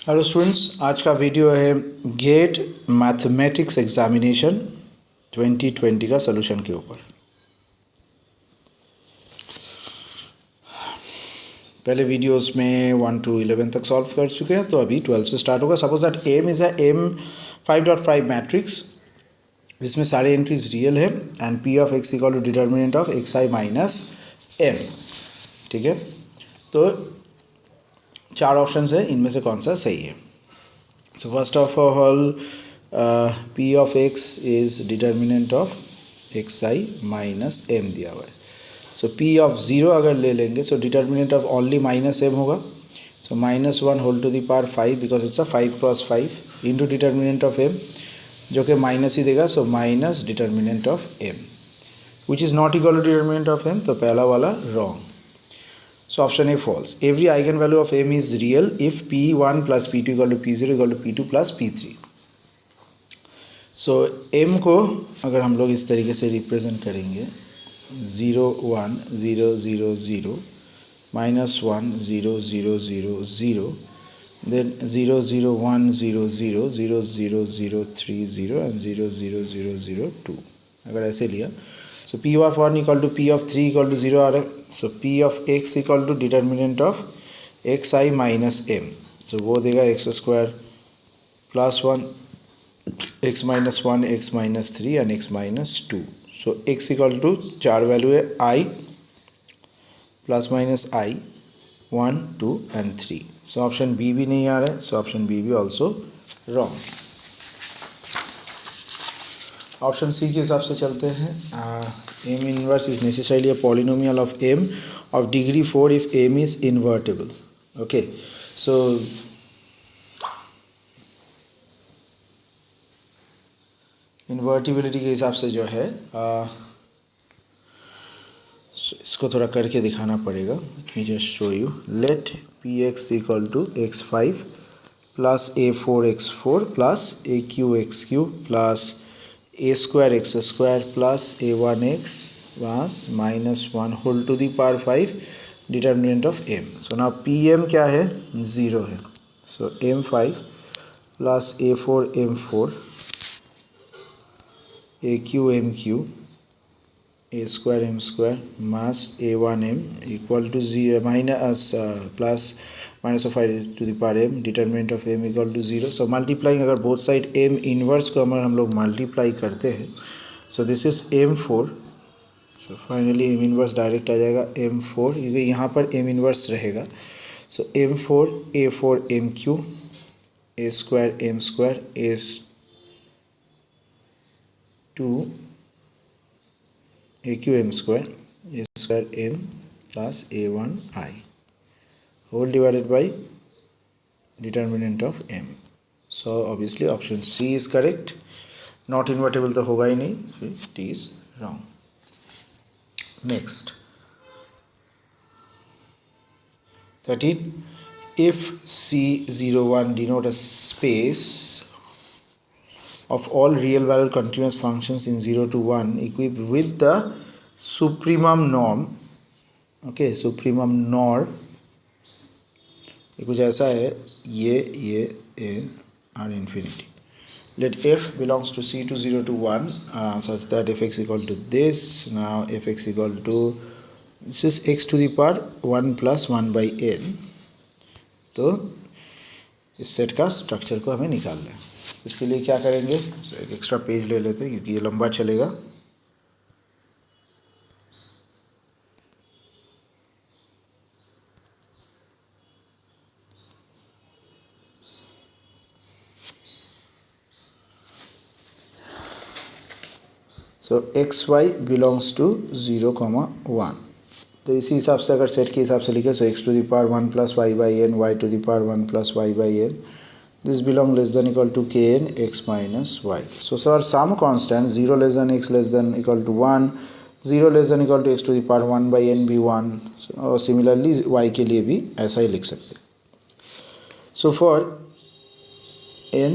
Hello students, आज का video है गेट मैथमेटिक्स एग्जामिनेशन 2020 का सॉल्यूशन के ऊपर। पहले वीडियोस में 1 to 11 तक सॉल्व कर चुके हैं, तो अभी 12 से स्टार्ट होगा। Suppose that M is a M 5.5 matrix जिसमें सारे एंट्रीज रियल है and P of X equal to determinant of X I minus M. ठीक है, तो 4 ऑप्शंस है, इनमें से कौन सा सही है। So first of all, p of x is determinant of xi minus m दिया हुआ है। So p of 0 अगर ले लेंगे, so determinant of only minus m होगा। So minus 1 whole to the power 5 because it's a 5 cross 5 into determinant of m जो कि minus ही देगा। So minus determinant of m which is not equal to determinant of m, तो पहला वाला wrong. So option A false. Every eigenvalue of m is real if p1 plus p2 equal to p0 equal to p2 plus p3. So m को अगर हम लोग इस तरीके से रिप्रेजेंट करेंगे 0 1 0 0 0 minus 1 0 0 0 0 then 0 0 1 0 0 0 0 0 3 0 and 0 0 0 0 2 अगर ऐसे लिया, so p of 1 equal to p of 3 equal to 0 आ रहा है। So p of x equal to determinant of xi minus m, so वो देगा x square plus 1 x minus 1 x minus 3 and x minus 2. So x equal to 4 value है i plus minus i 1 2 and 3. So option B भी नहीं आ रहा है, so option B भी also wrong. Option C के हिसाब से चलते हैं। M inverse is necessarily a polynomial of M of degree 4 if M is invertible. Okay, so invertibility के हिसाब से जो है इसको थोड़ा करके दिखाना पड़ेगा। Let me just show you. Let P X equal to x5 plus a4 x4 plus aq x3 plus a square x square plus a1 x plus minus 1 whole to the power 5 determinant of m. So now pm क्या है, 0 है। So m5 plus a4 m4 aq mq a square m square mass a1 m equal to 0 minus plus minus of 5 to the power m determinant of m equal to 0. So multiplying अगर both side m inverse को अगर हम लोग multiply करते हैं, so this is m4. So finally m inverse direct आ जाएगा m4, यहाँ पर m inverse रहेगा। So m4 a4 mq a square m square a2 aq m square a square m plus a1 I whole divided by determinant of m. So obviously option C is correct. Not invertible तो होगा ही नहीं, it is wrong. Next 13. If C01 denote a space of all real valued continuous functions in 0 to 1 equipped with the supremum norm, okay, supremum norm ये कुछ ऐसा है, ये r infinity. Let f belongs to C to 0 to 1 such that fx equal to this. Now fx equal to this is x to the power 1 plus 1 by n. तो इस set का structure को हमें निकालना है। तो इसके लिए क्या करेंगे, so, एक एक्स्ट्रा पेज ले लेते हैं क्योंकि ये लंबा चलेगा। सो एक्स वाई बिलोंग्स टू 0,1। तो इसी हिसाब से अगर सेट के हिसाब से लिखे, so X to the power 1 plus Y by N Y to the power 1 plus Y by N this belong less than equal to K N X minus Y. So sir, some constant 0 less than x less than equal to 1, 0 less than equal to x to the power 1 by n भी 1. और similarly y के लिए भी ऐसा ही लिख सकते. So for n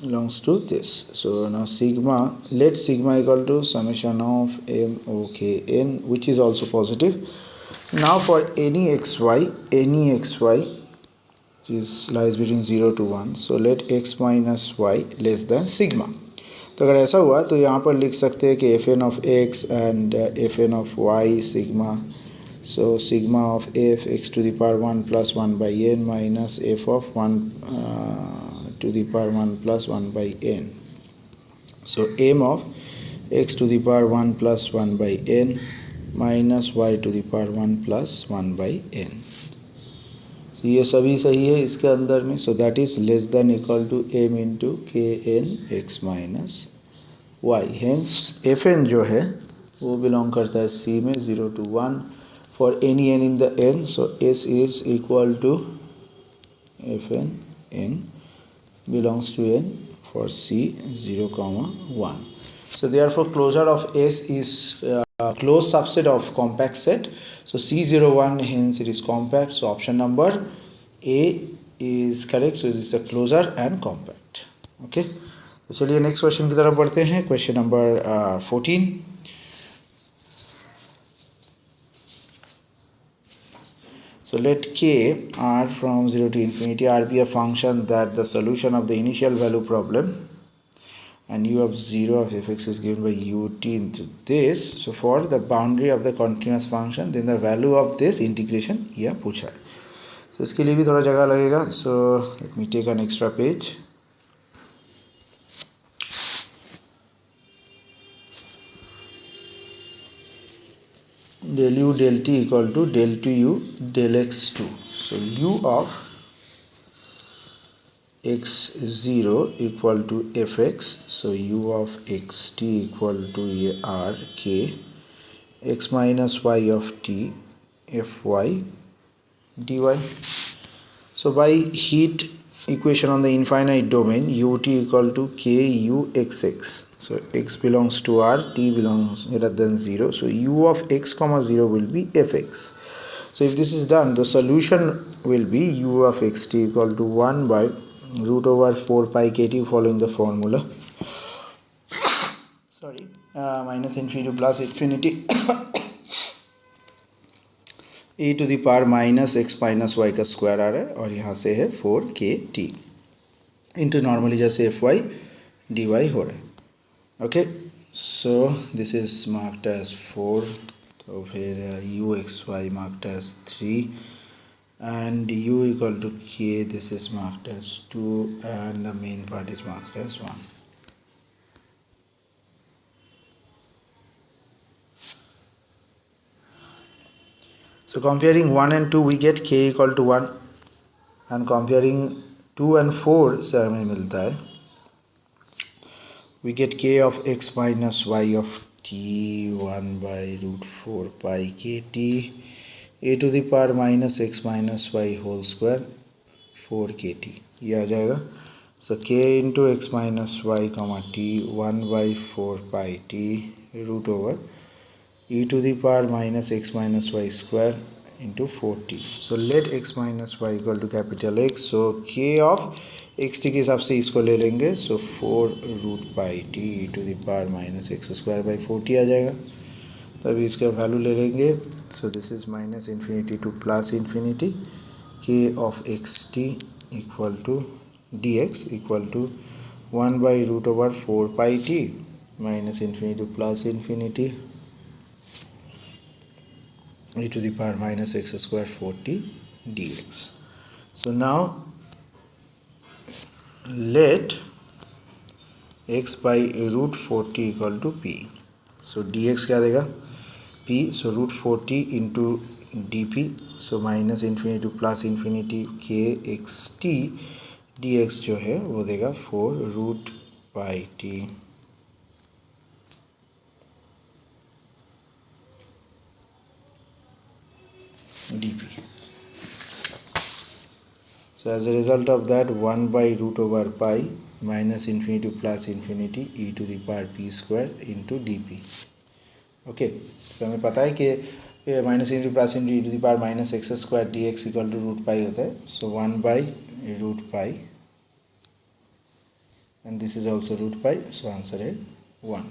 belongs to this. So now sigma, let sigma equal to summation of m o k n, which is also positive. So now for any xy lies between 0 to 1. So let x minus y less than sigma. तो अगर ऐसा हुआ तो यहाँ पर लिख सकते हैं कि fn of x and fn of y sigma. So sigma of f x to the power 1 plus 1 by n minus f of 1 to the power 1 plus 1 by n. So m of x to the power 1 plus 1 by n minus y to the power 1 plus 1 by n. So ये सभी सही है इसके अंदर में. So that is less than equal to m into k n x minus y. Hence fn जो है वो belong करता है c में 0 to 1 for any n in the n. So s is equal to fn n belongs to n for c 0 comma 1. So therefore closure of S is closed subset of compact set. So C01, hence it is compact. So option number A is correct. So this is a closure and compact. Okay. तो चलिए next question की तरफ बढ़ते हैं. Question number 14. So let k r from 0 to infinity r be a function that the solution of the initial value problem and u of 0 of fx is given by ut into this. So for the boundary of the continuous function, then the value of this integration यह पूछा है. So इसके लिए भी थोड़ा जगह लगेगा. So let me take an extra page. Del u del t equal to del 2u del x2. So u of x0 equal to fx. So u of xt equal to r k x minus y of t fy dy. So by heat equation on the infinite domain, ut equal to k u xx. So x belongs to r, t belongs greater than 0. So u of x comma 0 will be fx. So if this is done, the solution will be u of xt equal to 1 by root over 4 pi kt following the formula. Sorry, minus infinity to plus infinity e to the power minus x minus y का square आ रहा है और यहाँ से है 4kt into normally जैसे fy dy हो रहा है. Okay. So this is marked as 4. तो फिर uxy marked as 3 and u equal to k, this is marked as 2 and the main part is marked as 1. So comparing 1 and 2 we get k equal to 1 and comparing 2 and 4 से हमें मिलता है we get k of x minus y of t 1 by root 4 pi kt a to the power minus x minus y whole square 4kt ये आ जाएगा. So k into x minus y comma t 1 by 4 pi t root over e to the power minus x minus y square into 4t. So let x minus y equal to capital X. So k of xt के हिसाब से इसको ले लेंगे. So 4 root pi t e to the power minus x square by 4t आ जाएगा. तभी इसका value ले लेंगे. So this is minus infinity to plus infinity. K of xt equal to dx equal to 1 by root over 4 pi t minus infinity to plus infinity e to the power minus x square 4t dx. So now let x by root 4t equal to p. So dx क्या देगा p. So root 4t into dp. So minus infinity to plus infinity k x t dx जो है वो देगा 4 root pi t dp. So as a result of that 1 by root over pi minus infinity to plus infinity e to the power p square into dp. Okay. So हमें पता है कि minus into plus into E to the power minus X square D X equal to root pi होता है. So 1 by root pi and this is also root pi. So answer is 1.